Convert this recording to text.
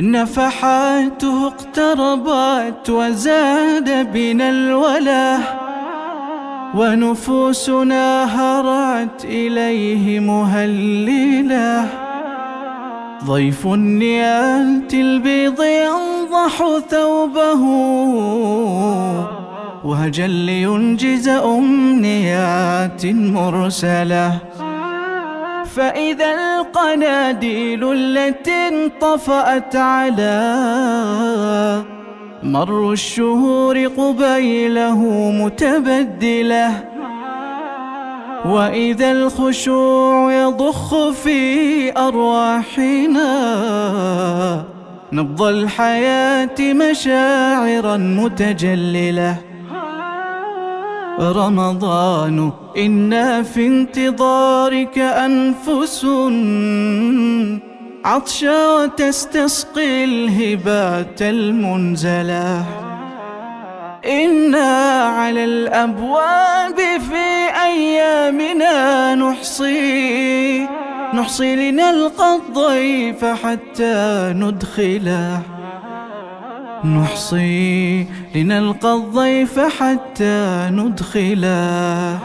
نفحاته اقتربت وزاد بنا الوله، ونفوسنا هرعت إليه مهللة. ضيف النيات البيض ينضح ثوبه، وهجا لينجز أمنيات مرسلة. فإذا القناديل التي انطفأت على مر الشهور قبيله متبدلة، وإذا الخشوع يضخ في أرواحنا نبض الحياة مشاعرا متجللة. رمضان إنا في انتظارك أنفس عطشا وتستسقي الهبات المنزلة. إنا على الأبواب في أيامنا نحصي لنلقى الضيف حتى ندخله. نحصي لنلقى الضيف حتى ندخله.